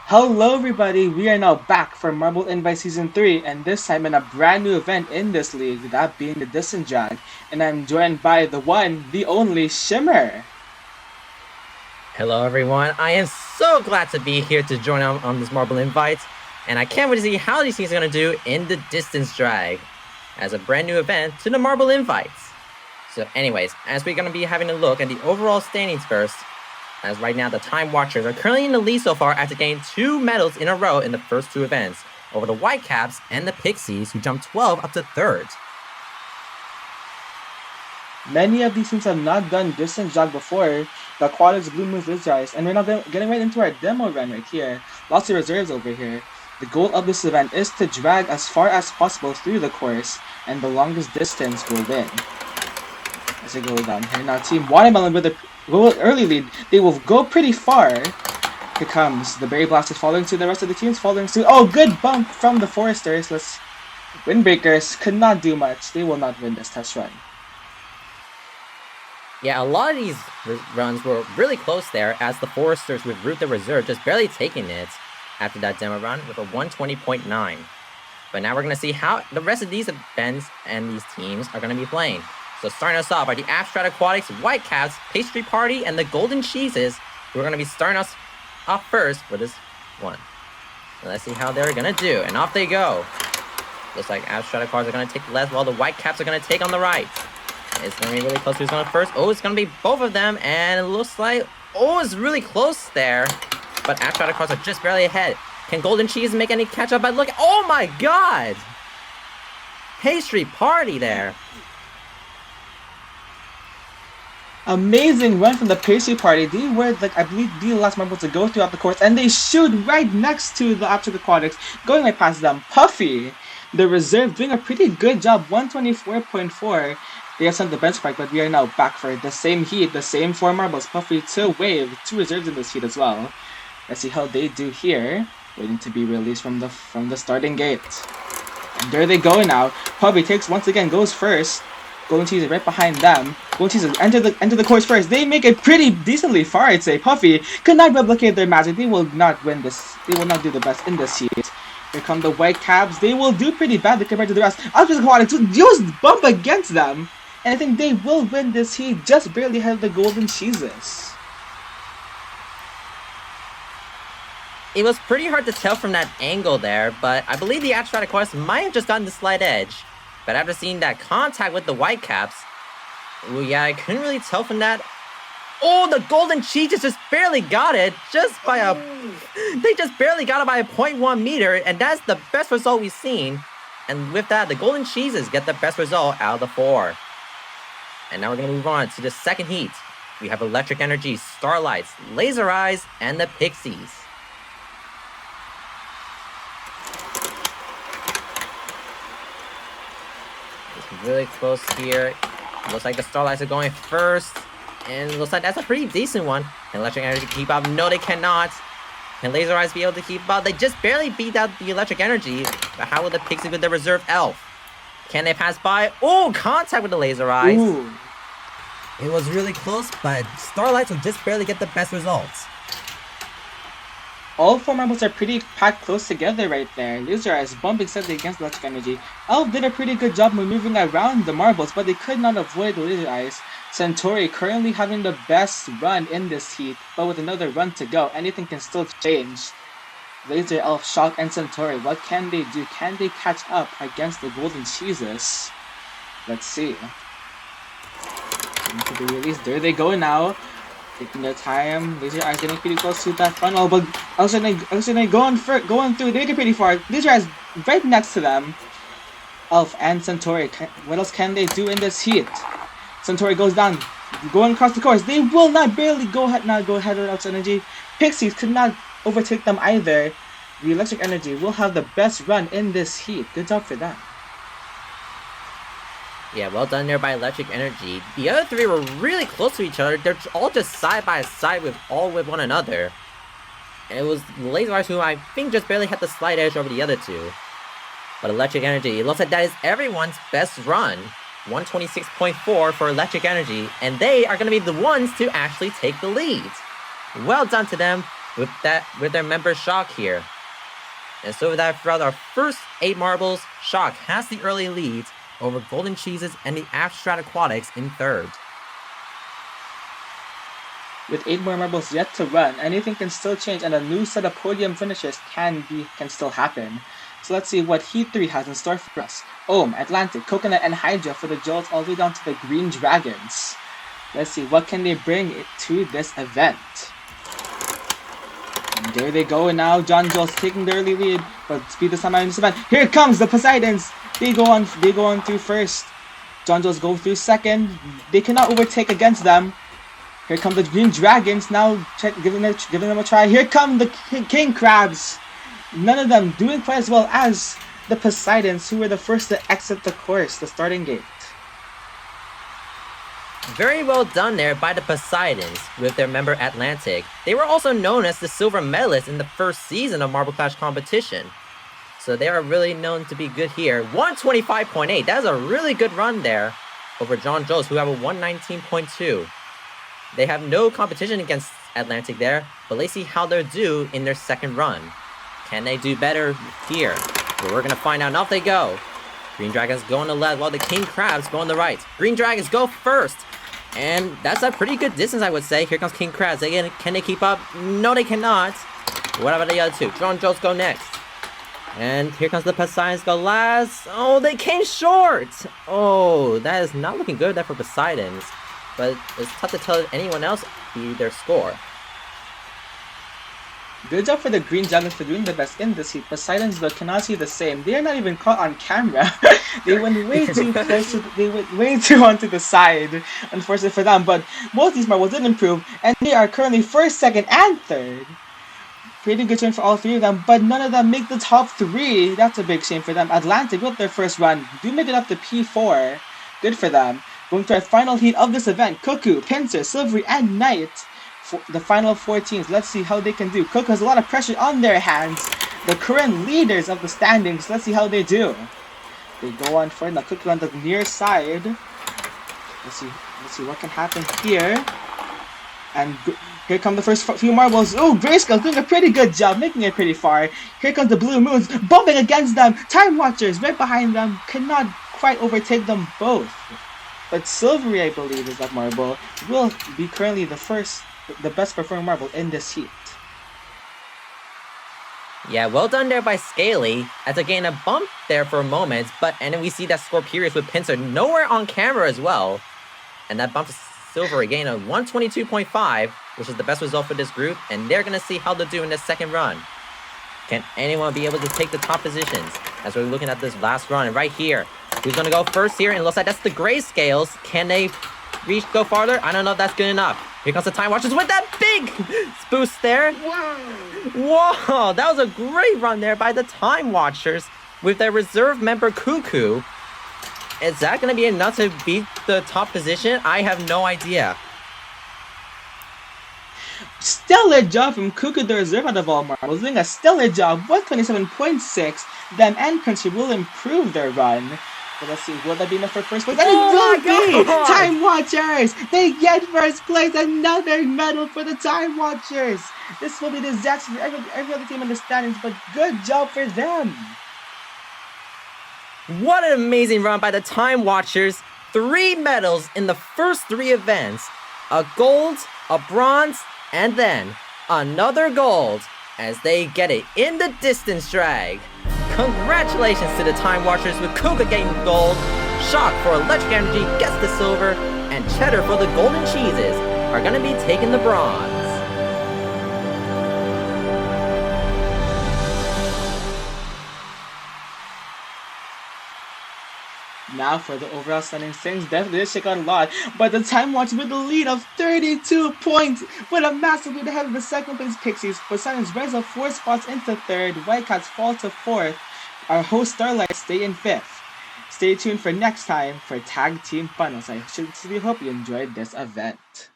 Hello everybody, we are now back for Marble Invite Season 3 and this time in a brand new event in this league, that being the Distant Jag, and I'm joined by the one, the only Shimmer. Hello everyone, I am so glad to be here to join on this Marble Invite, and I can't wait to see how these things are going to do in the Distance Drag, as a brand new event to the Marble Invites. So anyways, as we're going to be having a look at the overall standings first, as right now the Time Watchers are currently in the lead so far after getting 2 medals in a row in the first 2 events, over the Whitecaps and the Pixies, who jumped 12 up to 3rd. Many of these teams have not done Distant Jag before, the Aquatics, Blue Moons, Lizards, and we're now getting right into our demo run right here. Lots of reserves over here. The goal of this event is to drag as far as possible through the course, and the longest distance will win. As I go down here now, Team Watermelon with a early lead, they will go pretty far. Here comes the Berry Blasters following suit, the rest of the teams following suit. Oh, good bump from the Foresters. Windbreakers could not do much. They will not win this test run. Yeah, a lot of these runs were really close there, as the Foresters with Root the Reserve just barely taking it after that demo run with a 120.9. But now we're going to see how the rest of these events and these teams are going to be playing. So starting us off are the Abstract Aquatics, Whitecaps, Pastry Party, and the Golden Cheeses, who are going to be starting us off first for this one. So let's see how they're going to do, and off they go. Looks like Abstract Aquatics are going to take left, while the Whitecaps are going to take on the right. It's going to be really close. Who's going first? Oh, it's going to be both of them, and it looks like... Oh, it's really close there. But Abstract Aquatics are just barely ahead. Can Golden Cheese make any catch-up? But look... Oh, my God! Pastry Party there. Amazing run from the Pastry Party. They were, I believe, the last marble to go throughout the course, and they shoot right next to the Abstract Aquatics, going right past them. Puffy, the reserve, doing a pretty good job, 124.4. They have sent the benchmark, but we are now back for the same heat, the same 4 marbles. Puffy to Wave, 2 reserves in this heat as well. Let's see how they do here. Waiting to be released from the starting gate. And there they go now. Puffy takes once again, goes first. Golden Cheese is right behind them. Golden Cheese enter the course first. They make it pretty decently far, I'd say. Puffy could not replicate their magic. They will not win this. They will not do the best in this heat. Here come the Whitecaps. They will do pretty badly compared to the rest. Abstract Aquatics will just bump against them. And I think they will win this heat, just barely ahead of the Golden Cheeses. It was pretty hard to tell from that angle there, but I believe the Abstract Aquatics might have just gotten the slight edge. But after seeing that contact with the Whitecaps, oh yeah, I couldn't really tell from that. Oh, the Golden Cheeses just barely got it, they just barely got it by a 0.1 meter, and that's the best result we've seen. And with that, the Golden Cheeses get the best result out of the 4. And now we're going to move on to the second heat. We have Electric Energy, Starlights, Laser Eyes, and the Pixies. It's really close here. Looks like the Starlights are going first. And it looks like that's a pretty decent one. Can Electric Energy keep up? No, they cannot. Can Laser Eyes be able to keep up? They just barely beat out the Electric Energy. But how will the Pixies with the Reserve Elf? Can they pass by? Oh, contact with the Laser Eyes. Ooh. It was really close, but Starlights will just barely get the best results. All 4 marbles are pretty packed close together right there. Laser Eyes bumping steadily against Electric Energy. Elf did a pretty good job moving around the marbles, but they could not avoid the Laser Eyes. Centauri currently having the best run in this heat, but with another run to go, anything can still change. Laser, Elf, Shock, and Centauri, what can they do? Can they catch up against the Golden Cheeses? Let's see. To be released. There they go now. Taking their time. Laser Eyes getting pretty close to that funnel, but also they going through. They make it pretty far. Laser Eyes right next to them. Elf and Centauri. What else can they do in this heat? Centauri goes down, going across the course. They will not barely go ahead of Elf's Energy. Pixies could not overtake them either. The Electric Energy will have the best run in this heat. Good job for them. Yeah, well done there by Electric Energy. The other 3 were really close to each other. They're all just side by side with one another. And it was Laser Eyes who I think just barely had the slight edge over the other 2. But Electric Energy, it looks like that is everyone's best run. 126.4 for Electric Energy, and they are going to be the ones to actually take the lead. Well done to them. with their member Shock here. And so that throughout our first 8 marbles, Shock has the early lead over Golden Cheeses and the Abstract Aquatics in third. With 8 more marbles yet to run, anything can still change and a new set of podium finishes can still happen. So let's see what Heat 3 has in store for us. Ohm, Atlantic, Coconut, and Hydra for the Jolts all the way down to the Green Dragons. Let's see, what can they bring to this event? And there they go, and now John Jolt's taking the early lead, but speed this time out in this event. Here comes the Poseidons! They go on through first. John Jolt's go through second. They cannot overtake against them. Here come the Green Dragons, now giving them a try. Here come the King Crabs! None of them doing quite as well as the Poseidons, who were the first to exit the course, the starting gate. Very well done there by the Poseidons with their member Atlantic. They were also known as the silver medalists in the first season of Marble Clash competition. So they are really known to be good here. 125.8, that is a really good run there over John Jones, who have a 119.2. They have no competition against Atlantic there, but let's see how they'll do in their second run. Can they do better here? Well, we're going to find out. And off they go. Green Dragons go on the left while the King Crabs go on the right. Green Dragons go first. And that's a pretty good distance, I would say. Here comes King Crabs. Can they keep up? No, they cannot. What about the other two? John Jones go next. And here comes the Poseidons go last. Oh, they came short. Oh, that is not looking good there for Poseidons. But it's tough to tell anyone else their score. Good job for the Green Dragons for doing the best in this heat. Poseidons though cannot see the same. They are not even caught on camera. They went way too close they went way too onto the side, unfortunately for them. But most of these marbles did improve, and they are currently first, second, and third. Pretty good turn for all 3 of them, but none of them make the top 3. That's a big shame for them. Atlantic with their first run do make it up to P4. Good for them. Going to our final heat of this event, Cuckoo, Pinsir, Silvery, and Knight. For the final 4 teams. Let's see how they can do. Cuckoo has a lot of pressure on their hands. The current leaders of the standings. Let's see how they do. They go on for it. Now Cuckoo on the near side. Let's see what can happen here. And here come the first few marbles. Oh, Grayscale doing a pretty good job, making it pretty far. Here comes the Blue Moons, bumping against them. Time Watchers right behind them cannot quite overtake them both. But Silvery, I believe, is that marble, will be currently the best performing marble in this heat. Yeah, well done there by Scaly, as again a bump there for a moment, and then we see that Scorpius with Pinsir nowhere on camera as well. And that bump to Silver again a 122.5, which is the best result for this group, and they're gonna see how they do in the second run. Can anyone be able to take the top positions as we're looking at this last run? And right here, who's gonna go first here? And it looks like that's the Grayscales. Can they go farther? I don't know if that's good enough. Here comes the Time Watchers with that big boost there. Wow! Whoa, that was a great run there by the Time Watchers with their reserve member Cuckoo. Is that going to be enough to beat the top position? I have no idea. Stellar job from Cuckoo, the reserve out of all marbles, doing a stellar job. 127.6. Them and Country will improve their run. But let's see, will that be enough for first place? And it will be! Time Watchers! They get first place! Another medal for the Time Watchers! This will be disaster for every other team in the standings, but good job for them! What an amazing run by the Time Watchers. 3 medals in the first 3 events. A gold, a bronze, and then another gold as they get it in the distance drag. Congratulations to the Time Watchers with Kuka getting gold, Shock for Electric Energy gets the silver, and Cheddar for the Golden Cheeses are going to be taking the bronze. Now for the overall standings, things definitely did shake out a lot, but the Time Watchers with a lead of 32 points, with a massive lead ahead of the second place Pixies. Poseidons rise up 4 spots into 3rd, Whitecaps fall to 4th, our host Starlights stay in 5th. Stay tuned for next time for Tag Team Finals. I sincerely hope you enjoyed this event.